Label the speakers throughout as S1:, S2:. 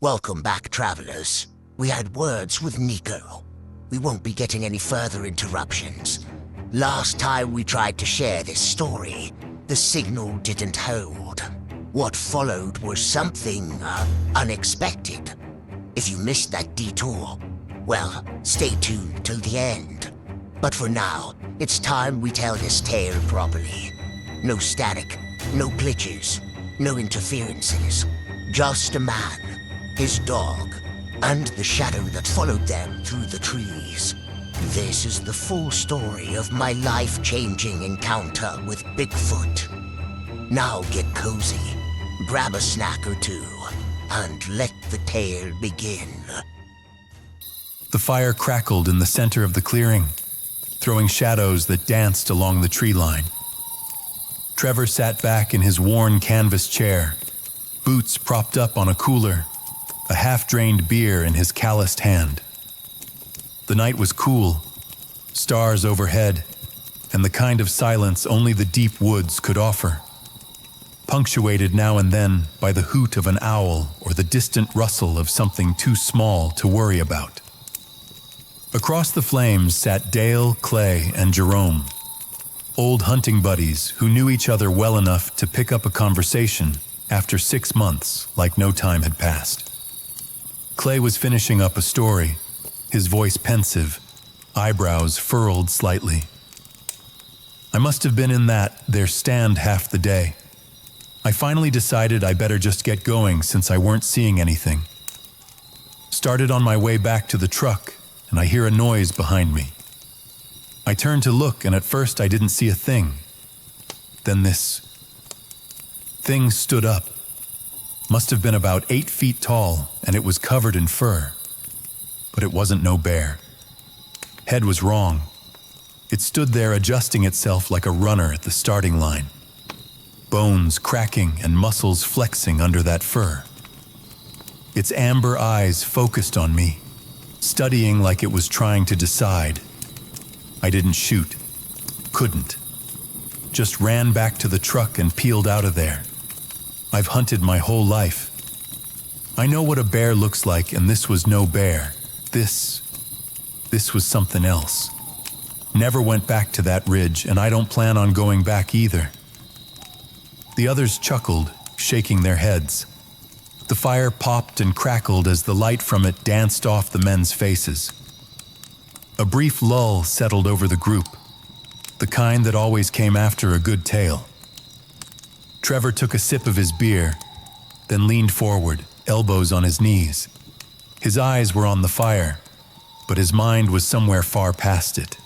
S1: Welcome back, travelers. We had words with Nico. We won't be getting any further interruptions. Last time we tried to share this story, the signal didn't hold. What followed was something unexpected. If you missed that detour, well, stay tuned till the end. But for now, it's time we tell this tale properly. No static, no glitches, no interferences. Just a man, his dog, and the shadow that followed them through the trees. This is the full story of my life-changing encounter with Bigfoot. Now get cozy, grab a snack or two, and let the tale begin.
S2: The fire crackled in the center of the clearing, throwing shadows that danced along the tree line. Trevor sat back in his worn canvas chair, boots propped up on a cooler, a half-drained beer in his calloused hand. The night was cool, stars overhead, and the kind of silence only the deep woods could offer, punctuated now and then by the hoot of an owl or the distant rustle of something too small to worry about. Across the flames sat Dale, Clay, and Jerome, old hunting buddies who knew each other well enough to pick up a conversation after 6 months like no time had passed. Clay was finishing up a story, his voice pensive, eyebrows furrowed slightly. I must have been in their stand half the day. I finally decided I better just get going since I weren't seeing anything. Started on my way back to the truck, and I hear a noise behind me. I turned to look, and at first I didn't see a thing. Then this thing stood up. Must have been about 8 feet tall, and it was covered in fur. But it wasn't no bear. Head was wrong. It stood there adjusting itself like a runner at the starting line. Bones cracking and muscles flexing under that fur. Its amber eyes focused on me, studying like it was trying to decide. I didn't shoot. Couldn't. Just ran back to the truck and peeled out of there. I've hunted my whole life. I know what a bear looks like, and this was no bear. This was something else. Never went back to that ridge, and I don't plan on going back either. The others chuckled, shaking their heads. The fire popped and crackled as the light from it danced off the men's faces. A brief lull settled over the group, the kind that always came after a good tale. Trevor took a sip of his beer, then leaned forward, elbows on his knees. His eyes were on the fire, but his mind was somewhere far past it.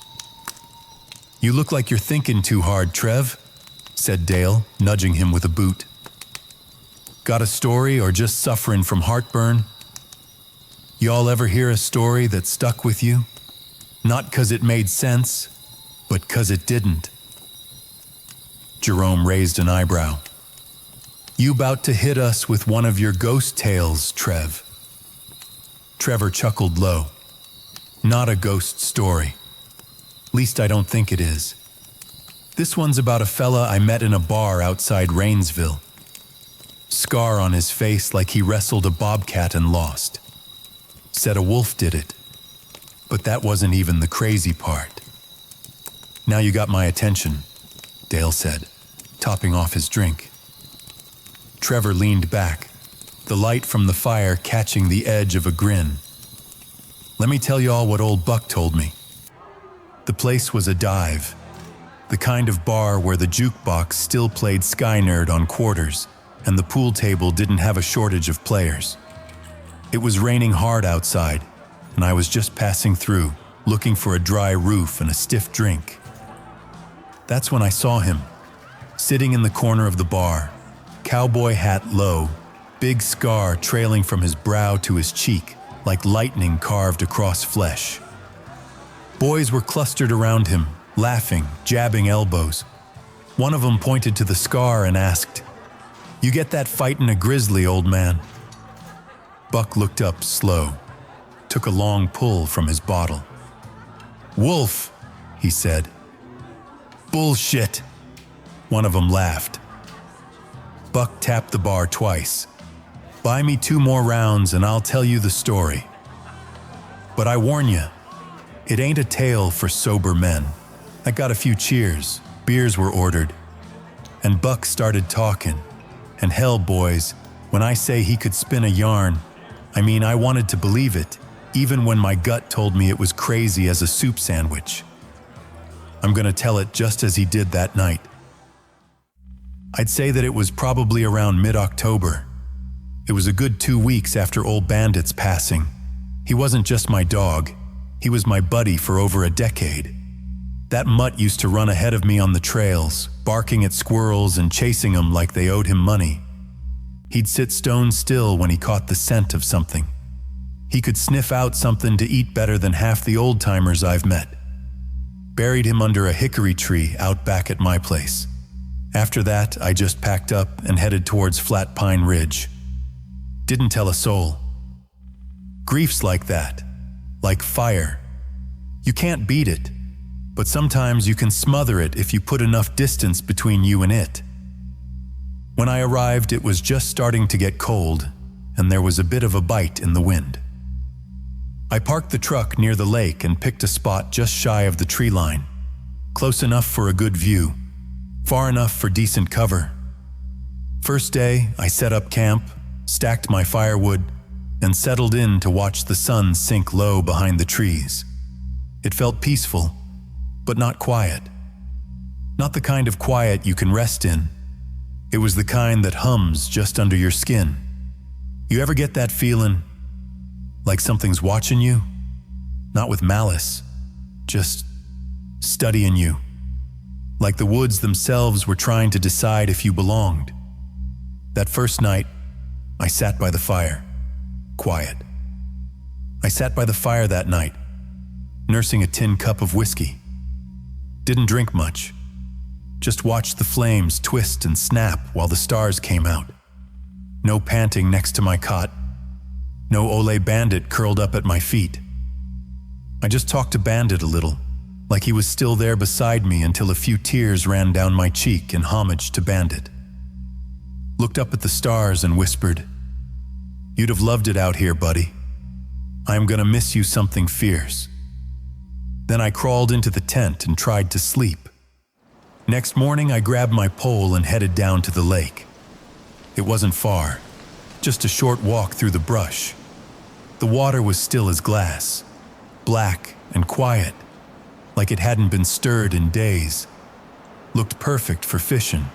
S2: "You look like you're thinking too hard, Trev," said Dale, nudging him with a boot. "Got a story or just suffering from heartburn? Y'all ever hear a story that stuck with you? Not 'cause it made sense, but 'cause it didn't." Jerome raised an eyebrow. "You bout to hit us with one of your ghost tales, Trev?" Trevor chuckled low. "Not a ghost story. Least I don't think it is. This one's about a fella I met in a bar outside Rainsville. Scar on his face like he wrestled a bobcat and lost. Said a wolf did it. But that wasn't even the crazy part." "Now you got my attention," Dale said, topping off his drink. Trevor leaned back, the light from the fire catching the edge of a grin. "Let me tell y'all what old Buck told me." The place was a dive, the kind of bar where the jukebox still played Sky Nerd on quarters, and the pool table didn't have a shortage of players. It was raining hard outside, and I was just passing through, looking for a dry roof and a stiff drink. That's when I saw him, sitting in the corner of the bar, cowboy hat low, big scar trailing from his brow to his cheek, like lightning carved across flesh. Boys were clustered around him, laughing, jabbing elbows. One of them pointed to the scar and asked, "You get that fightin' a grizzly, old man?" Buck looked up slow, took a long pull from his bottle. "Wolf," he said. "Bullshit," one of them laughed. Buck tapped the bar twice. Buy me 2 more rounds and I'll tell you the story. But I warn you, it ain't a tale for sober men. I got a few cheers, beers were ordered, and Buck started talking. And hell, boys, when I say he could spin a yarn, I mean I wanted to believe it, even when my gut told me it was crazy as a soup sandwich. I'm gonna tell it just as he did that night. I'd say that it was probably around mid-October. It was a good 2 weeks after old Bandit's passing. He wasn't just my dog, he was my buddy for over a decade. That mutt used to run ahead of me on the trails, barking at squirrels and chasing them like they owed him money. He'd sit stone still when he caught the scent of something. He could sniff out something to eat better than half the old-timers I've met. Buried him under a hickory tree out back at my place. After that, I just packed up and headed towards Flat Pine Ridge. Didn't tell a soul. Grief's like that, like fire. You can't beat it, but sometimes you can smother it if you put enough distance between you and it. When I arrived, it was just starting to get cold, and there was a bit of a bite in the wind. I parked the truck near the lake and picked a spot just shy of the tree line, close enough for a good view, far enough for decent cover. First day, I set up camp, stacked my firewood, and settled in to watch the sun sink low behind the trees. It felt peaceful, but not quiet. Not the kind of quiet you can rest in. It was the kind that hums just under your skin. You ever get that feeling like something's watching you? Not with malice, just studying you. Like the woods themselves were trying to decide if you belonged. That first night, I sat by the fire, quiet. I sat by the fire that night, nursing a tin cup of whiskey. Didn't drink much, just watched the flames twist and snap while the stars came out. No panting next to my cot, no Ole Bandit curled up at my feet. I just talked to Bandit a little, like he was still there beside me until a few tears ran down my cheek in homage to Bandit. Looked up at the stars and whispered, "You'd have loved it out here, buddy. I'm gonna miss you something fierce." Then I crawled into the tent and tried to sleep. Next morning, I grabbed my pole and headed down to the lake. It wasn't far, just a short walk through the brush. The water was still as glass, black and quiet, like it hadn't been stirred in days. Looked perfect for fishing.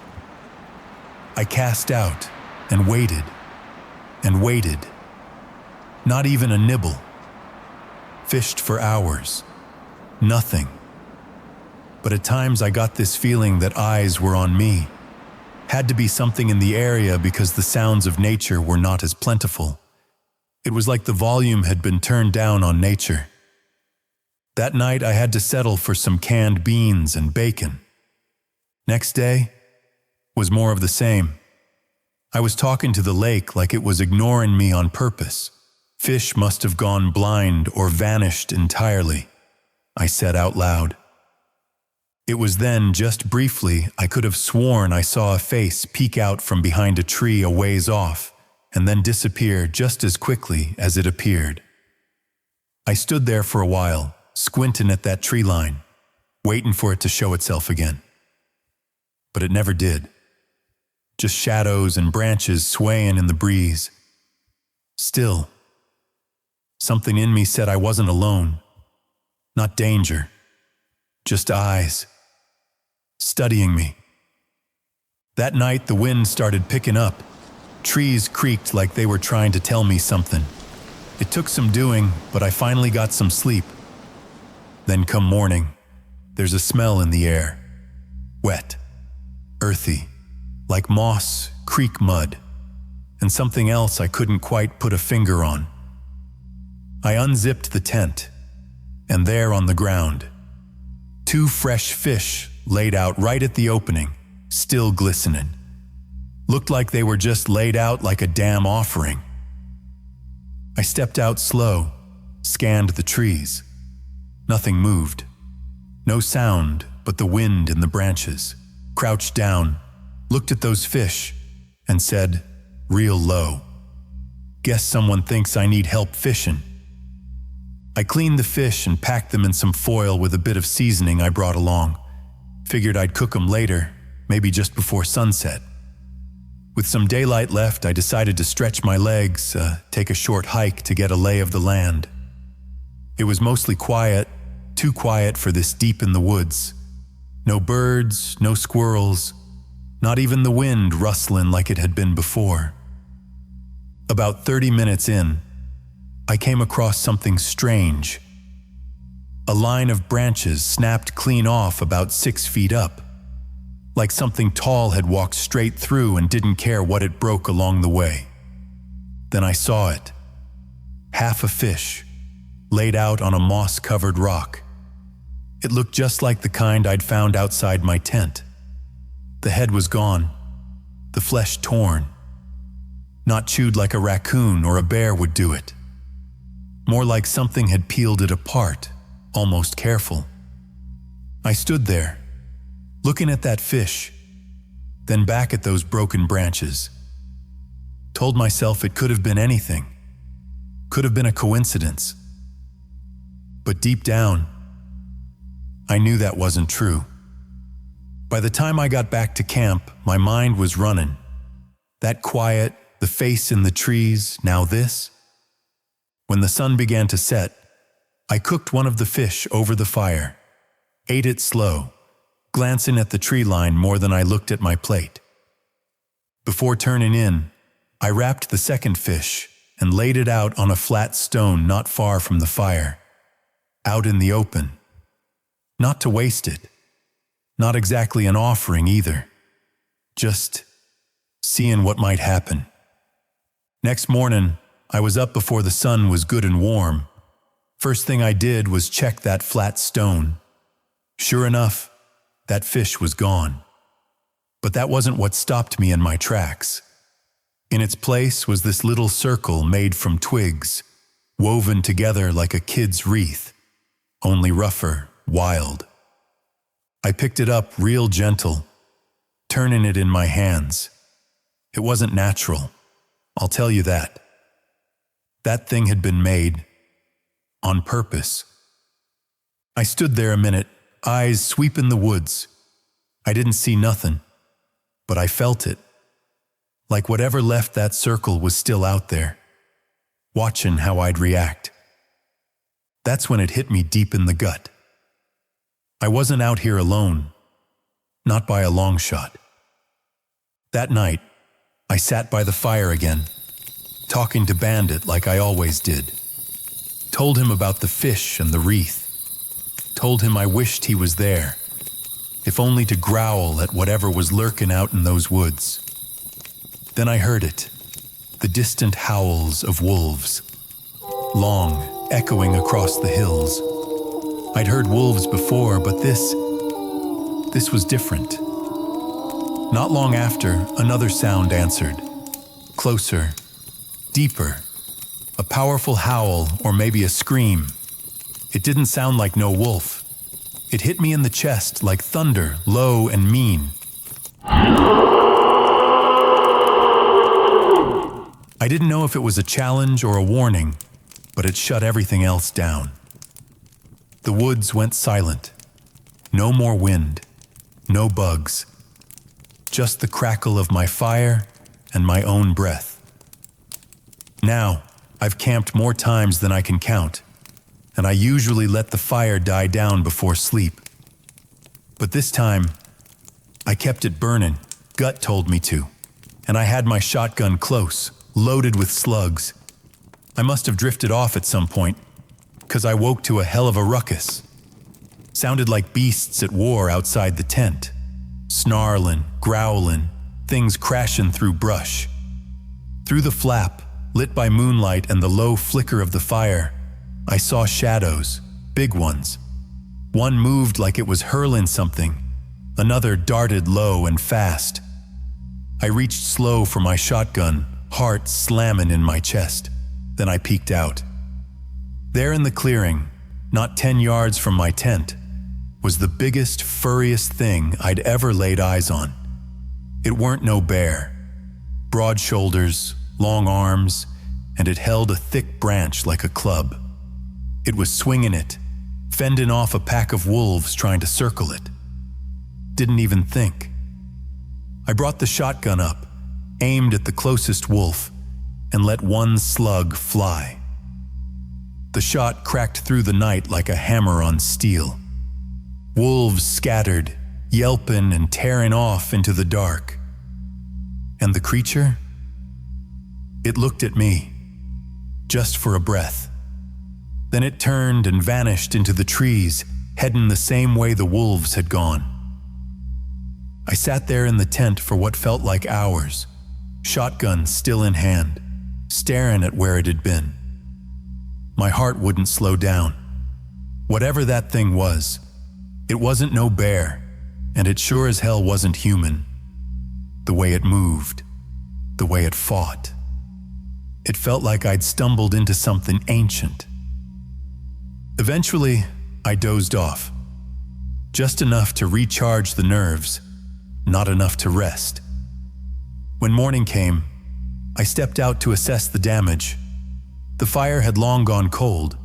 S2: I cast out and waited and waited. Not even a nibble. Fished for hours. Nothing. But at times I got this feeling that eyes were on me. Had to be something in the area because the sounds of nature were not as plentiful. It was like the volume had been turned down on nature. That night I had to settle for some canned beans and bacon. Next day was more of the same. I was talking to the lake like it was ignoring me on purpose. Fish must have gone blind or vanished entirely, I said out loud. It was then, just briefly, I could have sworn I saw a face peek out from behind a tree a ways off and then disappear just as quickly as it appeared. I stood there for a while, squinting at that tree line, waiting for it to show itself again. But it never did. Just shadows and branches swaying in the breeze. Still, something in me said I wasn't alone. Not danger, just eyes, studying me. That night the wind started picking up. Trees creaked like they were trying to tell me something. It took some doing, but I finally got some sleep. Then come morning, there's a smell in the air. Wet, earthy, like moss, creek mud, and something else I couldn't quite put a finger on. I unzipped the tent, and there on the ground, 2 fresh fish laid out right at the opening, still glistening. Looked like they were just laid out like a damn offering. I stepped out slow, scanned the trees. Nothing moved. No sound but the wind in the branches. Crouched down, looked at those fish, and said, real low, Guess someone thinks I need help fishing. I cleaned the fish and packed them in some foil with a bit of seasoning I brought along. Figured I'd cook them later, maybe just before sunset. With some daylight left, I decided to stretch my legs, take a short hike to get a lay of the land. It was mostly quiet, too quiet for this deep in the woods. No birds, no squirrels, not even the wind rustling like it had been before. About 30 minutes in, I came across something strange. A line of branches snapped clean off about 6 feet up, like something tall had walked straight through and didn't care what it broke along the way. Then I saw it. Half a fish, laid out on a moss-covered rock. It looked just like the kind I'd found outside my tent. The head was gone, the flesh torn. Not chewed like a raccoon or a bear would do it. More like something had peeled it apart, almost careful. I stood there, looking at that fish, then back at those broken branches. Told myself it could have been anything. Could have been a coincidence. But deep down, I knew that wasn't true. By the time I got back to camp, my mind was running. That quiet, the face in the trees, now this. When the sun began to set, I cooked one of the fish over the fire, ate it slow, glancing at the tree line more than I looked at my plate. Before turning in, I wrapped the second fish and laid it out on a flat stone not far from the fire, out in the open. Not to waste it, not exactly an offering either, just seeing what might happen. Next morning, I was up before the sun was good and warm. First thing I did was check that flat stone. Sure enough, that fish was gone. But that wasn't what stopped me in my tracks. In its place was this little circle made from twigs, woven together like a kid's wreath, only rougher, wild. I picked it up real gentle, turning it in my hands. It wasn't natural, I'll tell you that. That thing had been made on purpose. I stood there a minute, eyes sweeping the woods. I didn't see nothing, but I felt it. Like whatever left that circle was still out there, watching how I'd react. That's when it hit me deep in the gut. I wasn't out here alone, not by a long shot. That night, I sat by the fire again, talking to Bandit like I always did. Told him about the fish and the wreath. Told him I wished he was there, if only to growl at whatever was lurking out in those woods. Then I heard it, the distant howls of wolves, long, echoing across the hills. I'd heard wolves before, but this was different. Not long after, another sound answered. Closer, deeper, a powerful howl or maybe a scream. It didn't sound like no wolf. It hit me in the chest like thunder, low and mean. I didn't know if it was a challenge or a warning, but it shut everything else down. The woods went silent. No more wind, no bugs. Just the crackle of my fire and my own breath. Now, I've camped more times than I can count, and I usually let the fire die down before sleep. But this time, I kept it burning, gut told me to, and I had my shotgun close, loaded with slugs. I must have drifted off at some point, 'cause I woke to a hell of a ruckus. Sounded like beasts at war outside the tent. Snarling, growling, things crashing through brush. Through the flap, lit by moonlight and the low flicker of the fire, I saw shadows, big ones. One moved like it was hurling something. Another darted low and fast. I reached slow for my shotgun, heart slamming in my chest. Then I peeked out. There in the clearing, not 10 yards from my tent, was the biggest, furriest thing I'd ever laid eyes on. It weren't no bear. Broad shoulders, long arms, and it held a thick branch like a club. It was swinging it, fending off a pack of wolves trying to circle it. Didn't even think. I brought the shotgun up, aimed at the closest wolf, and let one slug fly. The shot cracked through the night like a hammer on steel. Wolves scattered, yelping and tearing off into the dark. And the creature? It looked at me, just for a breath. Then it turned and vanished into the trees, heading the same way the wolves had gone. I sat there in the tent for what felt like hours, shotgun still in hand, staring at where it had been. My heart wouldn't slow down. Whatever that thing was, it wasn't no bear, and it sure as hell wasn't human. The way it moved, the way it fought. It felt like I'd stumbled into something ancient. Eventually, I dozed off. Just enough to recharge the nerves, not enough to rest. When morning came, I stepped out to assess the damage. The fire had long gone cold,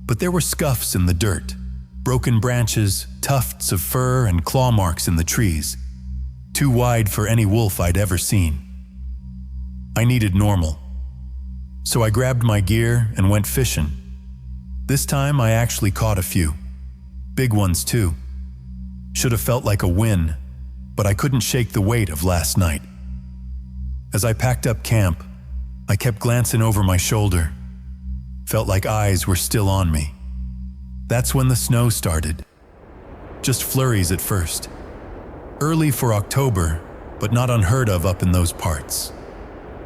S2: but there were scuffs in the dirt, broken branches, tufts of fur and claw marks in the trees, too wide for any wolf I'd ever seen. I needed normal. So I grabbed my gear and went fishing. This time I actually caught a few. Big ones too. Should have felt like a win, but I couldn't shake the weight of last night. As I packed up camp, I kept glancing over my shoulder. Felt like eyes were still on me. That's when the snow started. Just flurries at first. Early for October, but not unheard of up in those parts.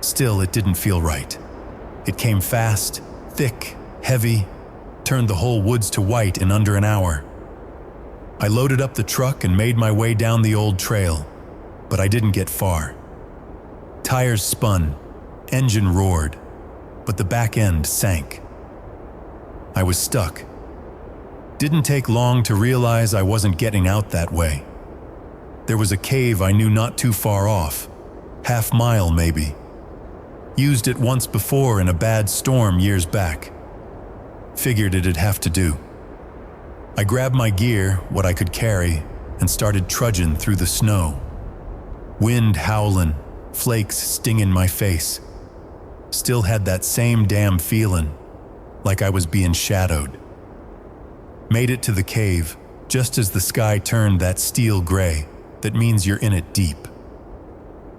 S2: Still, it didn't feel right. It came fast, thick, heavy, turned the whole woods to white in under an hour. I loaded up the truck and made my way down the old trail, but I didn't get far. Tires spun, engine roared, but the back end sank. I was stuck. Didn't take long to realize I wasn't getting out that way. There was a cave I knew not too far off, half-mile maybe. Used it once before in a bad storm years back. Figured it'd have to do. I grabbed my gear, what I could carry, and started trudging through the snow. Wind howling, flakes stinging my face. Still had that same damn feeling, like I was being shadowed. Made it to the cave, just as the sky turned that steel gray that means you're in it deep.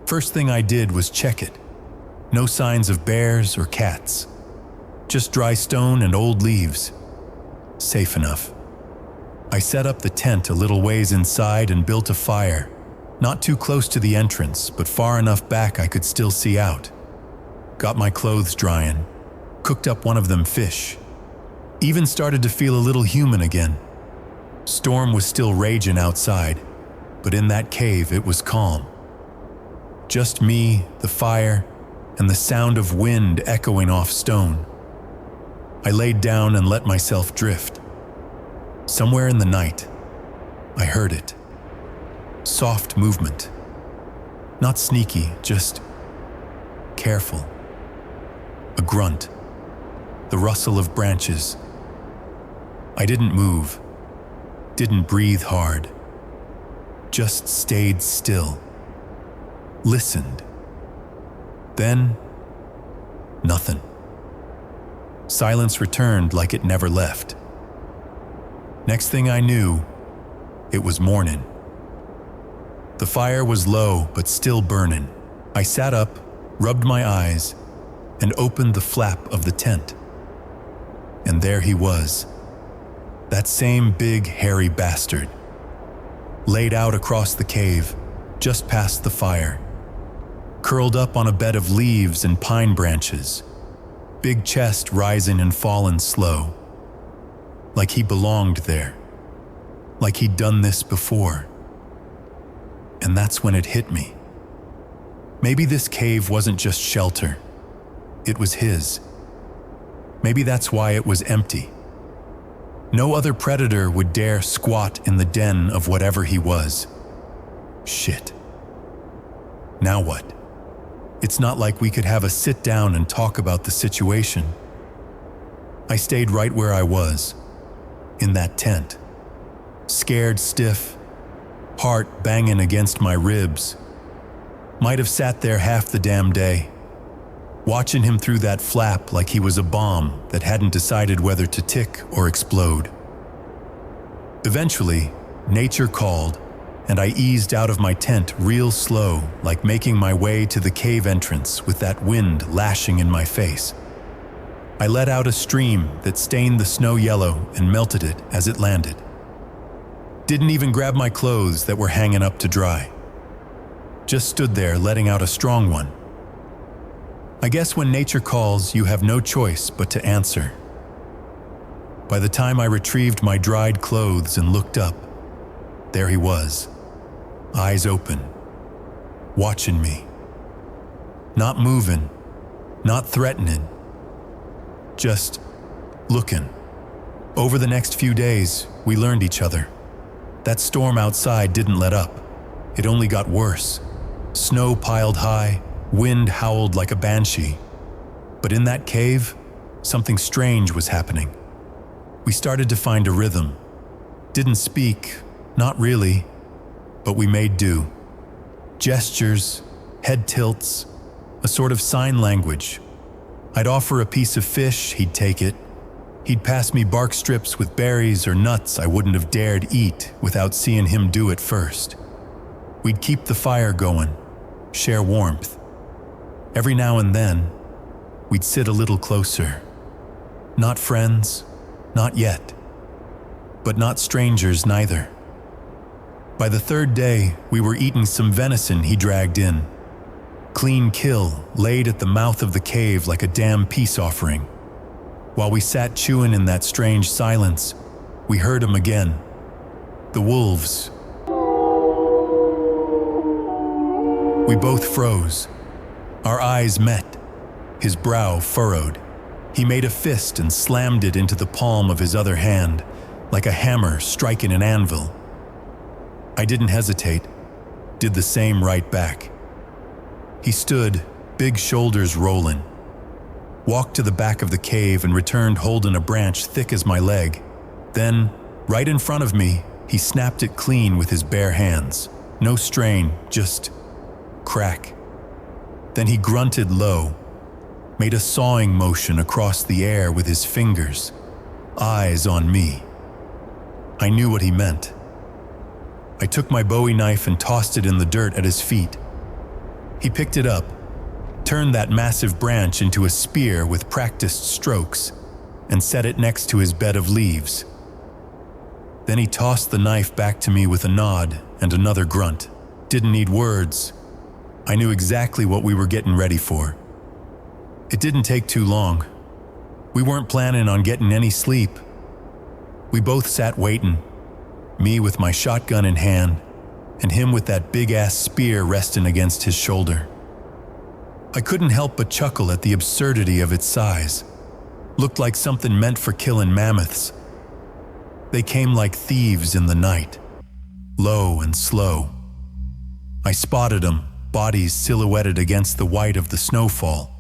S2: First thing I did was check it. No signs of bears or cats. Just dry stone and old leaves. Safe enough. I set up the tent a little ways inside and built a fire, not too close to the entrance, but far enough back I could still see out. Got my clothes drying, cooked up one of them fish. Even started to feel a little human again. Storm was still raging outside, but in that cave it was calm. Just me, the fire, and the sound of wind echoing off stone. I laid down and let myself drift. Somewhere in the night, I heard it. Soft movement. Not sneaky, just careful. A grunt. The rustle of branches. I didn't move. Didn't breathe hard. Just stayed still. Listened. Then, nothing. Silence returned like it never left. Next thing I knew, it was morning. The fire was low but still burning. I sat up, rubbed my eyes, and opened the flap of the tent. And there he was, that same big hairy bastard, laid out across the cave, just past the fire, curled up on a bed of leaves and pine branches, big chest rising and falling slow. Like he belonged there. Like he'd done this before. And that's when it hit me. Maybe this cave wasn't just shelter. It was his. Maybe that's why it was empty. No other predator would dare squat in the den of whatever he was. Shit. Now what? It's not like we could have a sit down and talk about the situation. I stayed right where I was, in that tent, scared stiff, heart banging against my ribs. Might have sat there half the damn day, watching him through that flap like he was a bomb that hadn't decided whether to tick or explode. Eventually, nature called, and I eased out of my tent real slow, like making my way to the cave entrance with that wind lashing in my face. I let out a stream that stained the snow yellow and melted it as it landed. Didn't even grab my clothes that were hanging up to dry. Just stood there letting out a strong one. I guess when nature calls, you have no choice but to answer. By the time I retrieved my dried clothes and looked up, there he was, eyes open, watching me. Not moving, not threatening, just looking. Over the next few days, we learned each other. That storm outside didn't let up. It only got worse. Snow piled high, wind howled like a banshee. But in that cave, something strange was happening. We started to find a rhythm. Didn't speak, not really, but we made do. Gestures, head tilts, a sort of sign language. I'd offer a piece of fish, he'd take it. He'd pass me bark strips with berries or nuts I wouldn't have dared eat without seeing him do it first. We'd keep the fire going, share warmth. Every now and then, we'd sit a little closer. Not friends, not yet, but not strangers neither. By the third day, we were eating some venison he dragged in. Clean kill, laid at the mouth of the cave like a damn peace offering. While we sat chewing in that strange silence, we heard him again. The wolves. We both froze. Our eyes met. His brow furrowed. He made a fist and slammed it into the palm of his other hand, like a hammer striking an anvil. I didn't hesitate, did the same right back. He stood, big shoulders rolling, walked to the back of the cave and returned holding a branch thick as my leg. Then, right in front of me, he snapped it clean with his bare hands. No strain, just crack. Then he grunted low, made a sawing motion across the air with his fingers, eyes on me. I knew what he meant. I took my Bowie knife and tossed it in the dirt at his feet. He picked it up, turned that massive branch into a spear with practiced strokes, and set it next to his bed of leaves. Then he tossed the knife back to me with a nod and another grunt. Didn't need words. I knew exactly what we were getting ready for. It didn't take too long. We weren't planning on getting any sleep. We both sat waiting, me with my shotgun in hand, and him with that big-ass spear resting against his shoulder. I couldn't help but chuckle at the absurdity of its size. Looked like something meant for killing mammoths. They came like thieves in the night, low and slow. I spotted them, bodies silhouetted against the white of the snowfall.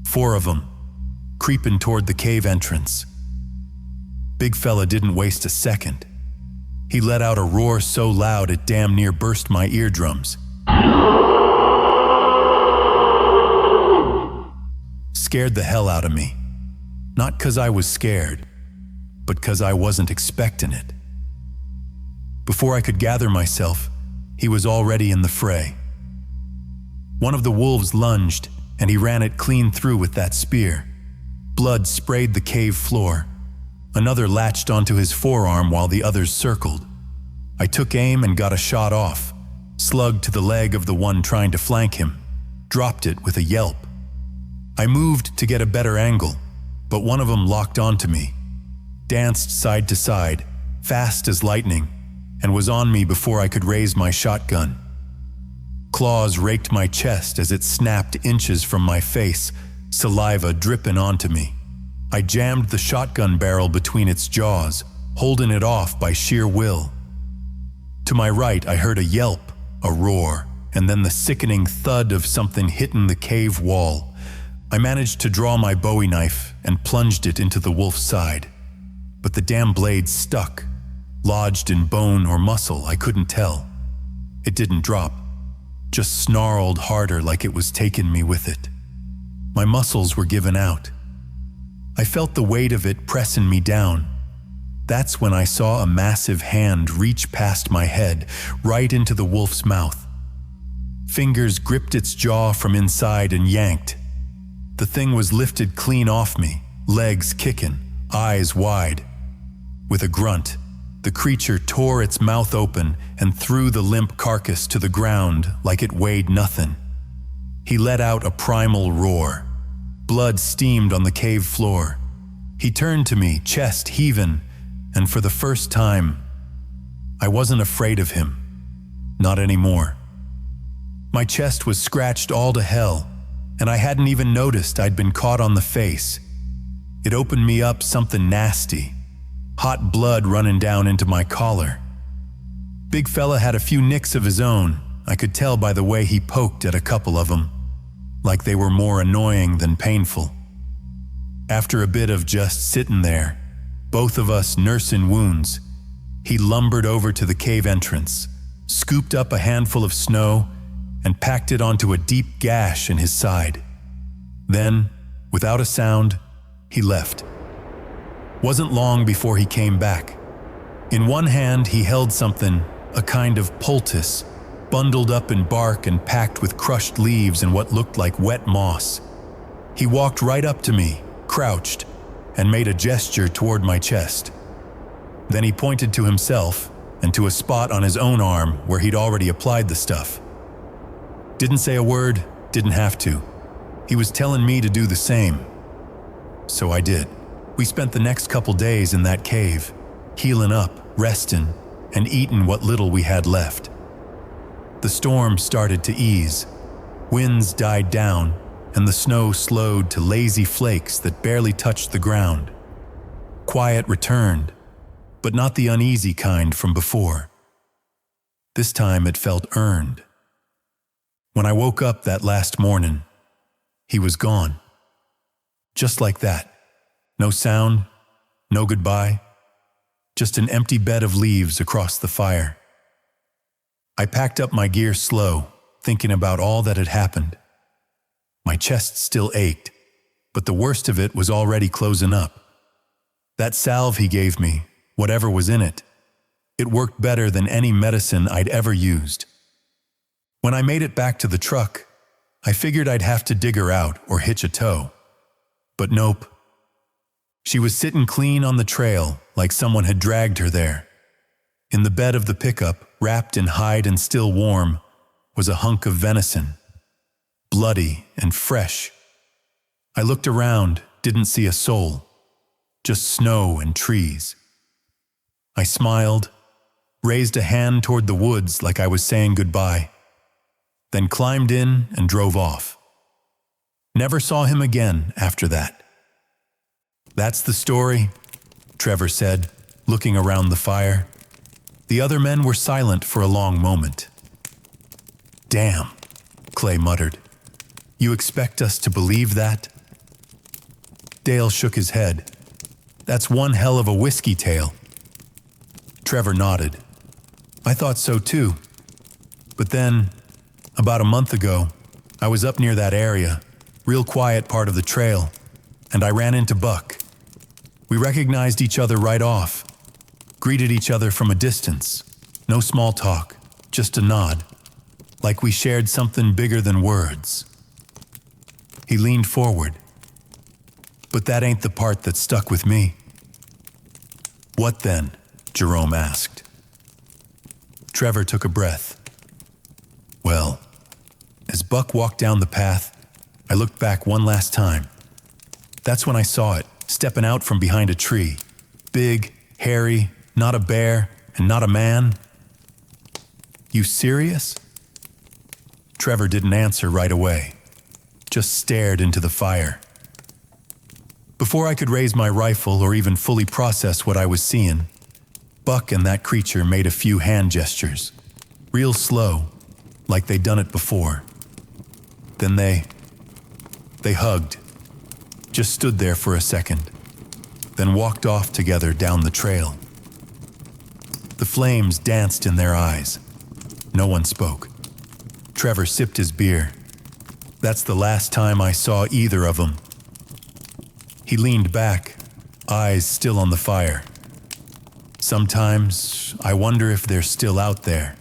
S2: 4 of them, creeping toward the cave entrance. Big fella didn't waste a second. He let out a roar so loud it damn near burst my eardrums. Scared the hell out of me. Not 'cause I was scared, but 'cause I wasn't expecting it. Before I could gather myself, he was already in the fray. One of the wolves lunged, and he ran it clean through with that spear. Blood sprayed the cave floor. Another latched onto his forearm while the others circled. I took aim and got a shot off, slugged to the leg of the one trying to flank him, dropped it with a yelp. I moved to get a better angle, but one of them locked onto me, danced side to side, fast as lightning, and was on me before I could raise my shotgun. Claws raked my chest as it snapped inches from my face, saliva dripping onto me. I jammed the shotgun barrel between its jaws, holding it off by sheer will. To my right, I heard a yelp, a roar, and then the sickening thud of something hitting the cave wall. I managed to draw my Bowie knife and plunged it into the wolf's side. But the damn blade stuck, lodged in bone or muscle, I couldn't tell. It didn't drop, just snarled harder like it was taking me with it. My muscles were giving out. I felt the weight of it pressing me down. That's when I saw a massive hand reach past my head, right into the wolf's mouth. Fingers gripped its jaw from inside and yanked. The thing was lifted clean off me, legs kicking, eyes wide. With a grunt, the creature tore its mouth open and threw the limp carcass to the ground like it weighed nothing. He let out a primal roar. Blood steamed on the cave floor. He turned to me, chest heaving, and for the first time, I wasn't afraid of him. Not anymore. My chest was scratched all to hell, and I hadn't even noticed I'd been caught on the face. It opened me up something nasty. Hot blood running down into my collar. Big fella had a few nicks of his own. I could tell by the way he poked at a couple of them, like they were more annoying than painful. After a bit of just sitting there, both of us nursing wounds, he lumbered over to the cave entrance, scooped up a handful of snow, and packed it onto a deep gash in his side. Then, without a sound, he left. Wasn't long before he came back. In one hand, he held something, a kind of poultice, bundled up in bark and packed with crushed leaves and what looked like wet moss. He walked right up to me, crouched, and made a gesture toward my chest. Then he pointed to himself and to a spot on his own arm where he'd already applied the stuff. Didn't say a word, didn't have to. He was telling me to do the same. So I did. We spent the next couple days in that cave, healing up, resting, and eating what little we had left. The storm started to ease. Winds died down, and the snow slowed to lazy flakes that barely touched the ground. Quiet returned, but not the uneasy kind from before. This time it felt earned. When I woke up that last morning, he was gone. Just like that. No sound, no goodbye, just an empty bed of leaves across the fire. I packed up my gear slow, thinking about all that had happened. My chest still ached, but the worst of it was already closing up. That salve he gave me, whatever was in it, it worked better than any medicine I'd ever used. When I made it back to the truck, I figured I'd have to dig her out or hitch a tow. But nope. She was sitting clean on the trail like someone had dragged her there. In the bed of the pickup, wrapped in hide and still warm, was a hunk of venison. Bloody and fresh. I looked around, didn't see a soul. Just snow and trees. I smiled, raised a hand toward the woods like I was saying goodbye, then climbed in and drove off. Never saw him again after that. That's the story, Trevor said, looking around the fire. The other men were silent for a long moment. Damn, Clay muttered. You expect us to believe that? Dale shook his head. That's one hell of a whiskey tale. Trevor nodded. I thought so too. But then, about a month ago, I was up near that area, real quiet part of the trail, and I ran into Buck. We recognized each other right off, greeted each other from a distance. No small talk, just a nod, like we shared something bigger than words. He leaned forward. But that ain't the part that stuck with me. What then? Jerome asked. Trevor took a breath. Well, as Buck walked down the path, I looked back one last time. That's when I saw it, stepping out from behind a tree. Big, hairy, not a bear, and not a man. You serious? Trevor didn't answer right away, just stared into the fire. Before I could raise my rifle or even fully process what I was seeing, Buck and that creature made a few hand gestures, real slow, like they'd done it before. Then they hugged, just stood there for a second, then walked off together down the trail. The flames danced in their eyes. No one spoke. Trevor sipped his beer. That's the last time I saw either of them. He leaned back, eyes still on the fire. Sometimes I wonder if they're still out there,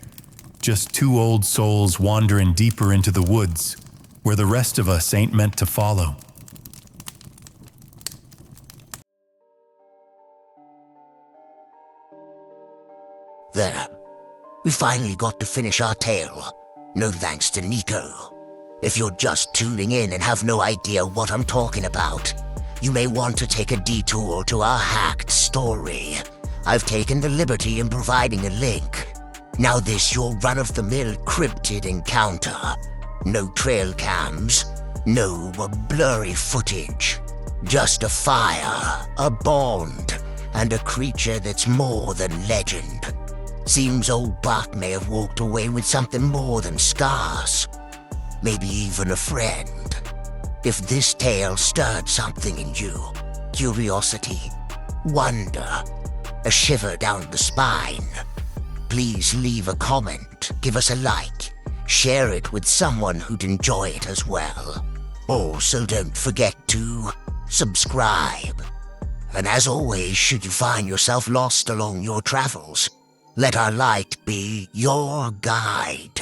S2: just two old souls wandering deeper into the woods, where the rest of us ain't meant to follow.
S1: There. We finally got to finish our tale. No thanks to Nico. If you're just tuning in and have no idea what I'm talking about, you may want to take a detour to our hacked story. I've taken the liberty in providing a link. Now this your run-of-the-mill cryptid encounter. No trail cams, no blurry footage. Just a fire, a bond, and a creature that's more than legend. Seems old Buck may have walked away with something more than scars. Maybe even a friend. If this tale stirred something in you, curiosity, wonder, a shiver down the spine, please leave a comment, give us a like, share it with someone who'd enjoy it as well. Also, don't forget to subscribe. And as always, should you find yourself lost along your travels, let our light be your guide.